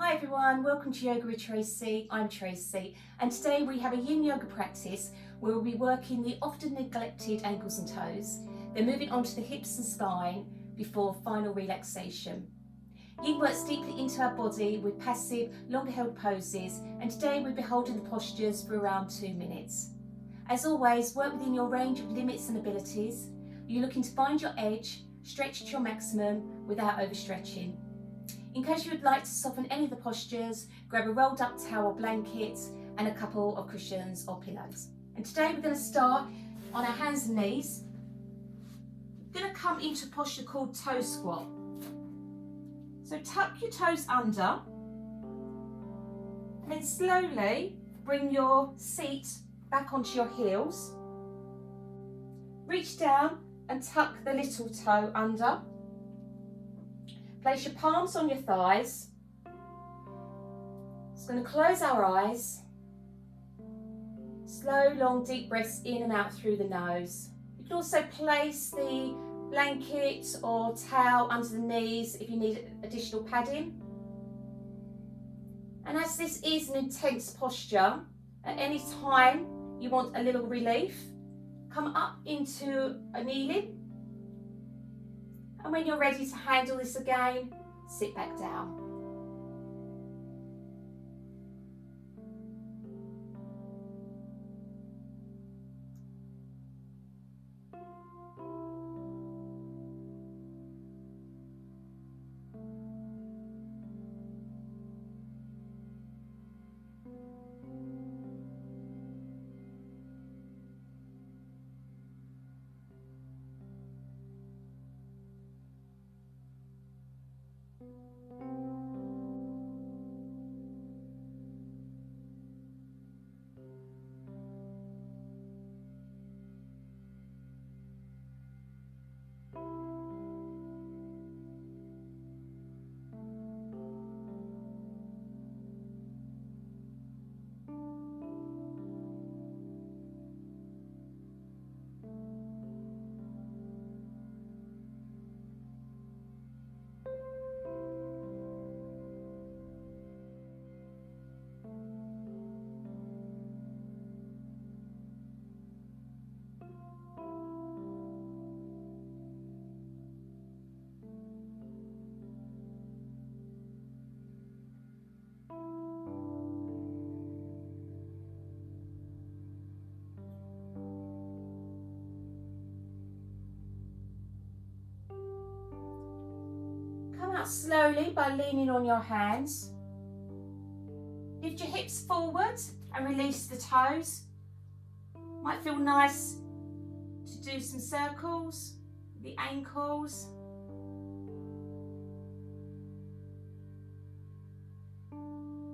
Hi everyone, welcome to Yoga with Tracy. I'm Tracy and today we have a Yin yoga practice where we'll be working the often neglected ankles and toes, then moving on to the hips and spine before final relaxation. Ying works deeply into our body with passive, longer held poses, and today we'll be holding the postures for around 2 minutes. As always, work within your range of limits and abilities. You're looking to find your edge, stretch to your maximum without overstretching. In case you would like to soften any of the postures, grab a rolled up towel or blanket and a couple of cushions or pillows. And today we're going to start on our hands and knees. We're going to come into a posture called toe squat. So tuck your toes under and then slowly bring your seat back onto your heels. Reach down and tuck the little toe under. Place your palms on your thighs. It's going to close our eyes. Slow, long, deep breaths in and out through the nose. You can also place the blanket or towel under the knees if you need additional padding. And as this is an intense posture, at any time you want a little relief, come up into a kneeling. And when you're ready to handle this again, sit back down. Come out slowly by leaning on your hands. Lift your hips forward and release the toes. Might feel nice to do some circles with the ankles.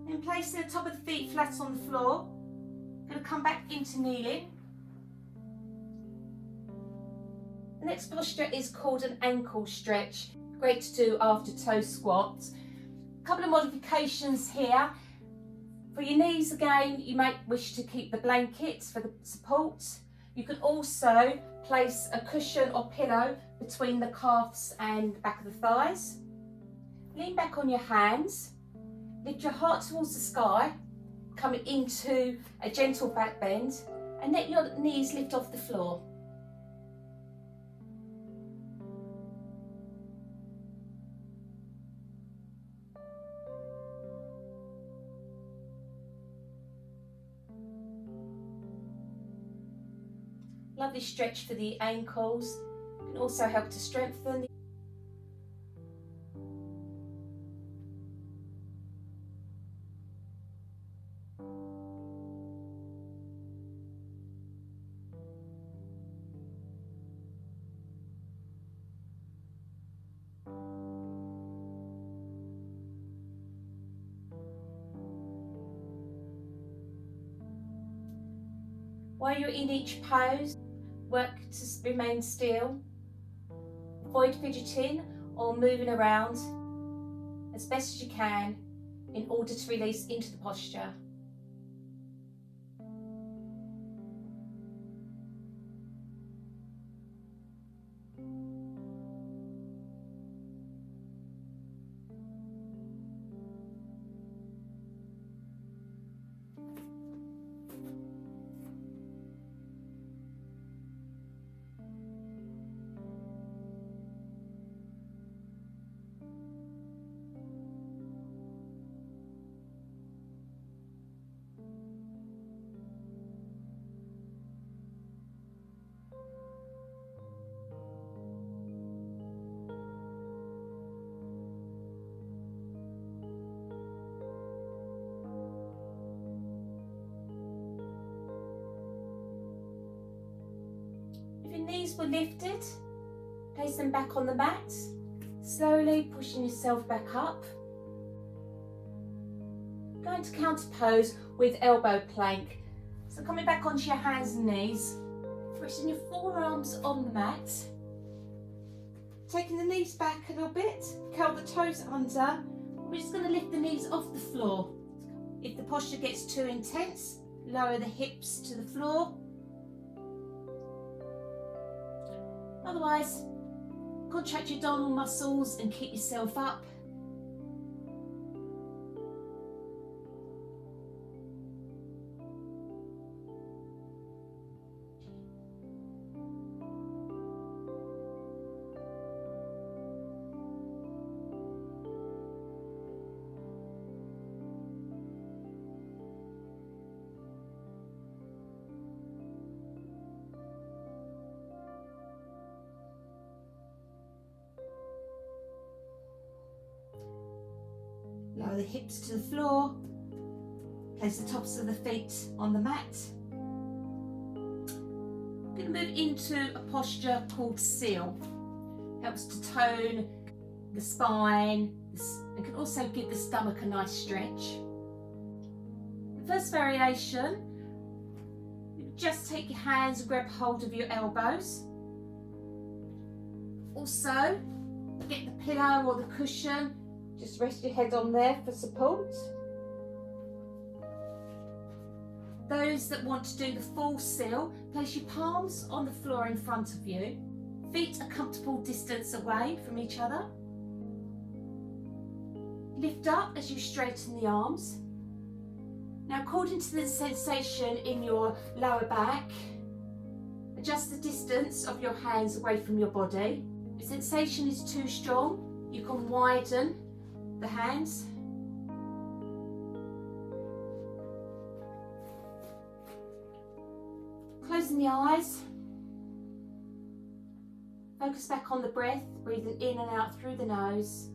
Then place the top of the feet flat on the floor. Going to come back into kneeling. The next posture is called an ankle stretch. Great to do after toe squats. A couple of modifications here. For your knees again, you might wish to keep the blankets for the support. You can also place a cushion or pillow between the calves and back of the thighs. Lean back on your hands. Lift your heart towards the sky, coming into a gentle back bend, and let your knees lift off the floor. Lovely stretch for the ankles. Can also help to strengthen the While you're in each pose, work to remain still. Avoid fidgeting or moving around as best as you can in order to release into the posture. were lifted, place them back on the mat, slowly pushing yourself back up. Going to counter pose with elbow plank. So coming back onto your hands and knees, resting your forearms on the mat, taking the knees back a little bit, curl the toes under. We're just going to lift the knees off the floor. If the posture gets too intense, lower the hips to the floor. Otherwise, contract your abdominal muscles and keep yourself up. Lower the hips to the floor, place the tops of the feet on the mat. I'm going to move into a posture called seal. Helps to tone the spine and can also give the stomach a nice stretch. The first variation, just take your hands and grab hold of your elbows. Also, get the pillow or the cushion. Just rest your head on there for support. Those that want to do the full seal, place your palms on the floor in front of you. Feet a comfortable distance away from each other. Lift up as you straighten the arms. Now, according to the sensation in your lower back, adjust the distance of your hands away from your body. If the sensation is too strong, you can widen the hands. Closing the eyes. Focus back on the breath, breathing in and out through the nose.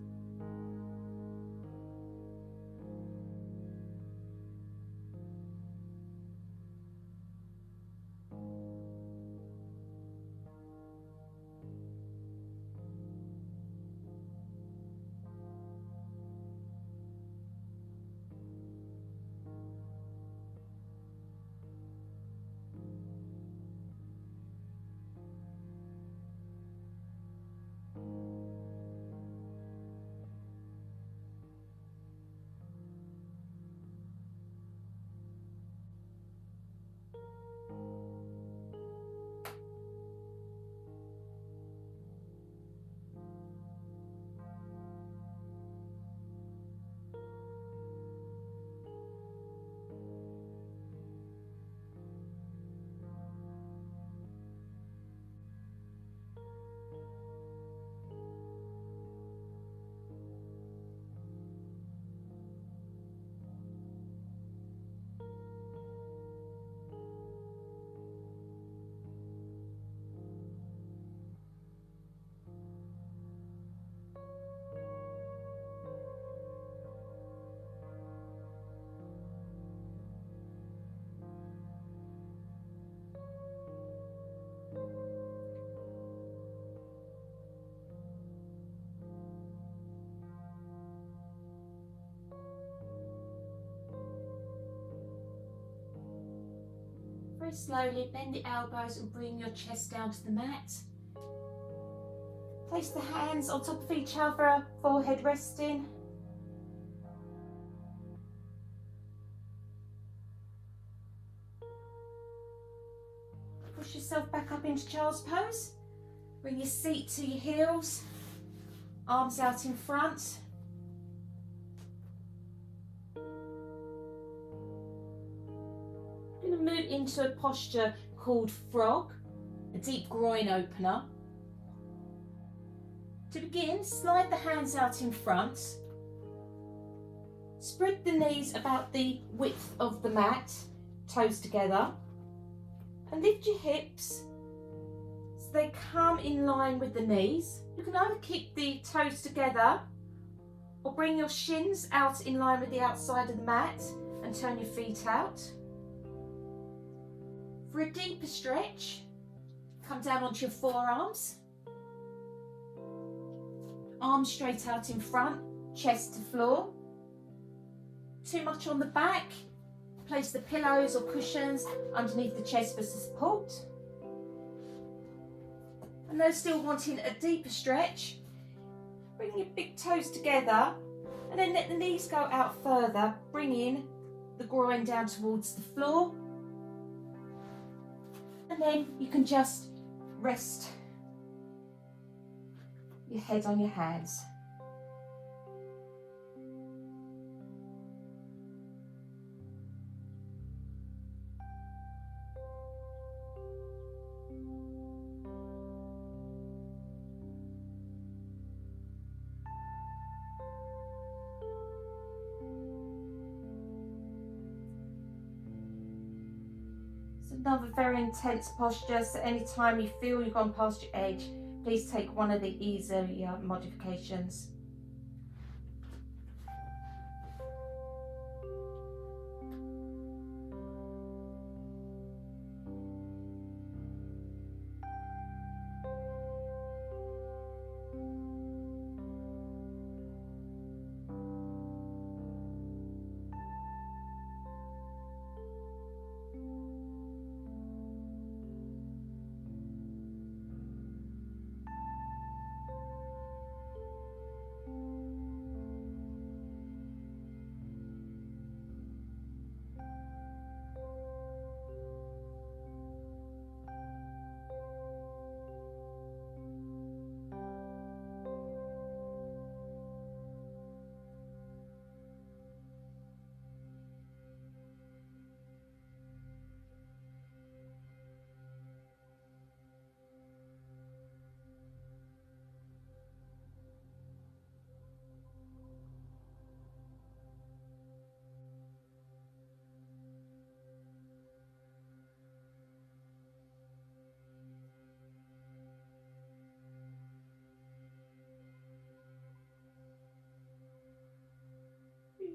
Very slowly bend the elbows and bring your chest down to the mat. Place the hands on top of each other, forehead resting. Push yourself back up into child's pose. Bring your seat to your heels, arms out in front. I'm going to move into a posture called frog, a deep groin opener. To begin, slide the hands out in front. Spread the knees about the width of the mat, toes together. And lift your hips so they come in line with the knees. You can either keep the toes together or bring your shins out in line with the outside of the mat and turn your feet out. For a deeper stretch, come down onto your forearms. Arms straight out in front, chest to floor. Too much on the back, place the pillows or cushions underneath the chest for support. And those still wanting a deeper stretch, bring your big toes together and then let the knees go out further, bringing the groin down towards the floor. And then you can just rest your head on your hands. Another very intense posture, so anytime you feel you've gone past your edge, please take one of the easier modifications.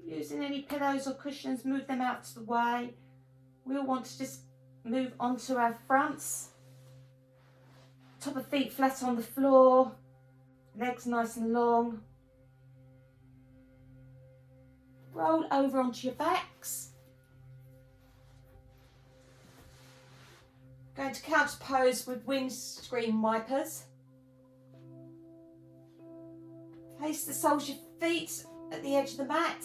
Using any pillows or cushions, move them out of the way. We'll want to just move onto our fronts. Top of feet flat on the floor, legs nice and long. Roll over onto your backs. Going to counter pose with windscreen wipers. Place the soles of your feet at the edge of the mat.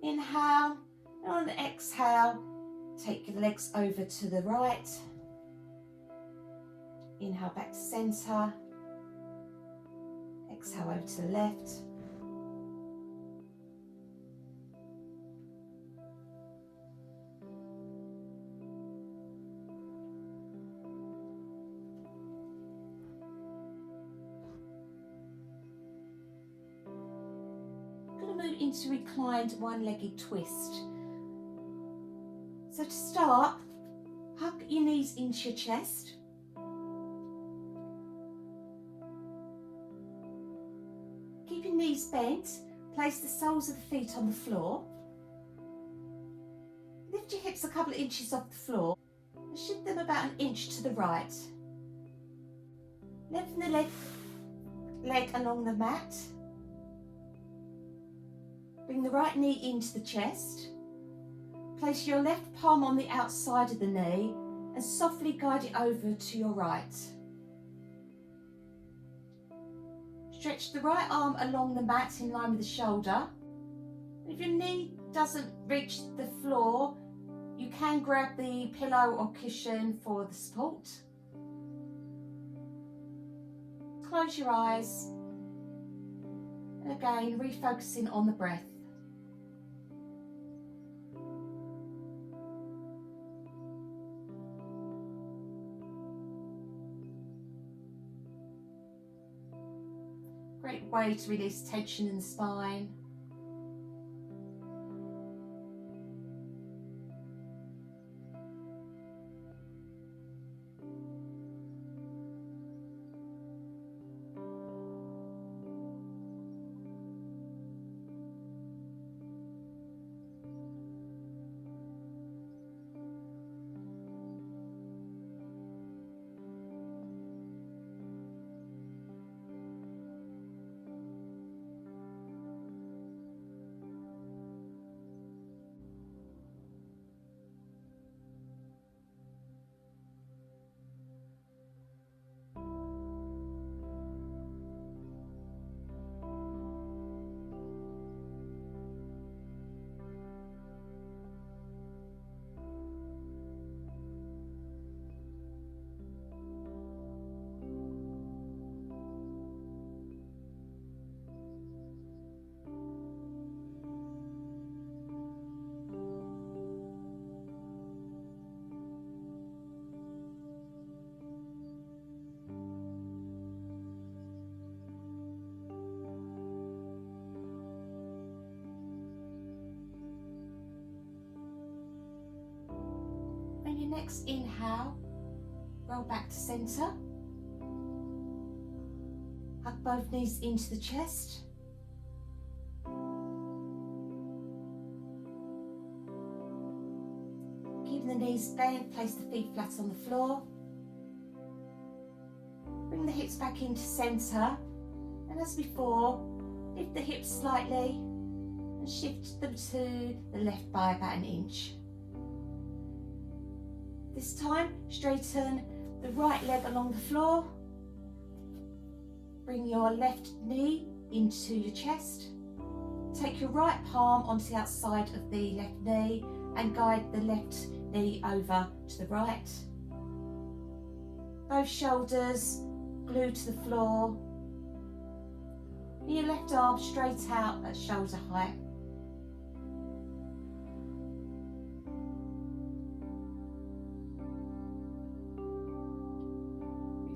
Inhale, and on the exhale, take your legs over to the right. Inhale back to centre. Exhale over to the left. Move into reclined one-legged twist. So to start, hug your knees into your chest. Keep your knees bent, place the soles of the feet on the floor. Lift your hips a couple of inches off the floor and shift them about an inch to the right. Lengthen the left leg along the mat. Bring the right knee into the chest. Place your left palm on the outside of the knee and softly guide it over to your right. Stretch the right arm along the mat in line with the shoulder. If your knee doesn't reach the floor, you can grab the pillow or cushion for the support. Close your eyes. And again, refocusing on the breath. Great way to release tension in the spine. next inhale, roll back to centre. Hug both knees into the chest. Keeping the knees bent, place the feet flat on the floor. Bring the hips back into centre, and as before, lift the hips slightly and shift them to the left by about an inch. This time, straighten the right leg along the floor. Bring your left knee into your chest. Take your right palm onto the outside of the left knee and guide the left knee over to the right. Both shoulders glued to the floor. Your left arm straight out at shoulder height.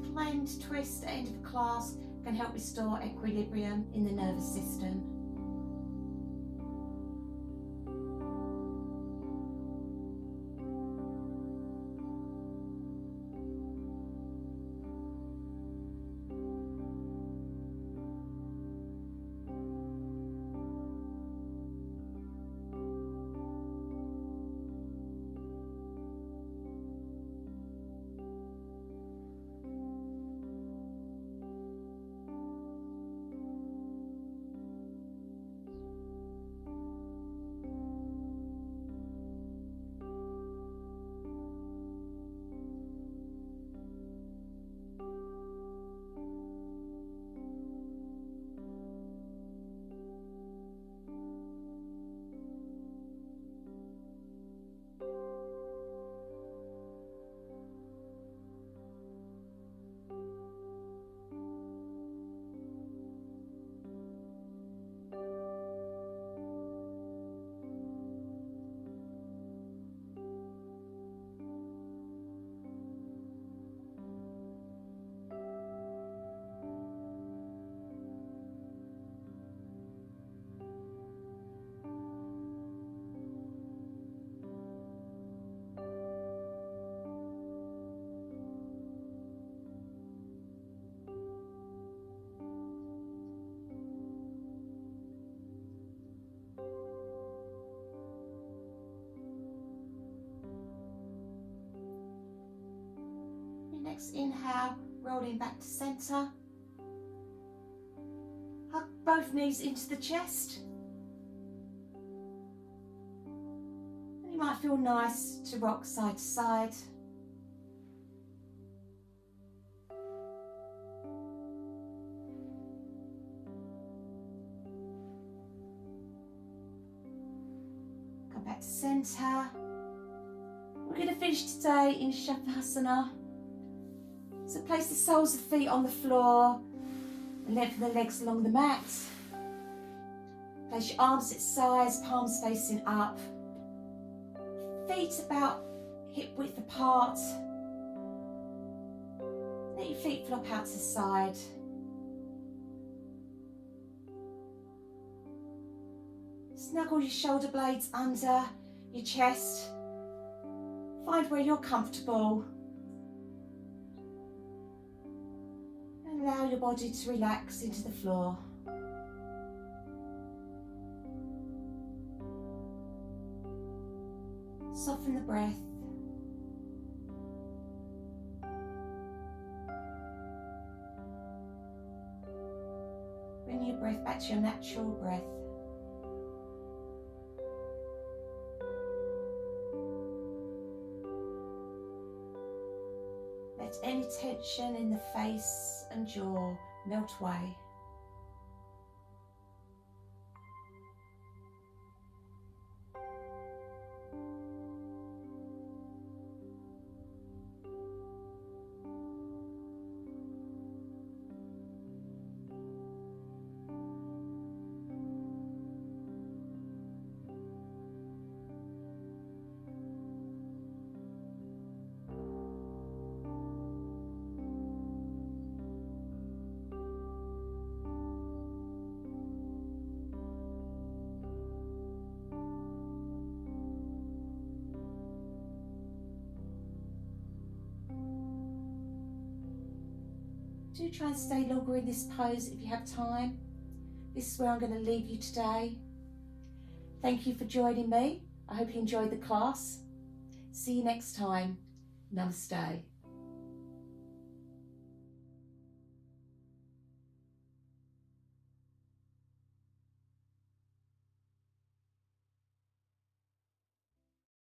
Reclined twist at the end of the class can help restore equilibrium in the nervous system. Next inhale, rolling back to centre. Hug both knees into the chest. And you might feel nice to rock side to side. Come back to centre. We're going to finish today in Shavasana. So place the soles of the feet on the floor and lengthen the legs along the mat. Place your arms at sides, palms facing up. Feet about hip width apart. Let your feet flop out to the side. Snuggle your shoulder blades under your chest. Find where you're comfortable. Allow your body to relax into the floor. Soften the breath. Bring your breath back to your natural breath. Let any tension in the face and jaw melt away. Do try and stay longer in this pose if you have time. This is where I'm going to leave you today. Thank you for joining me. I hope you enjoyed the class. See you next time. Namaste.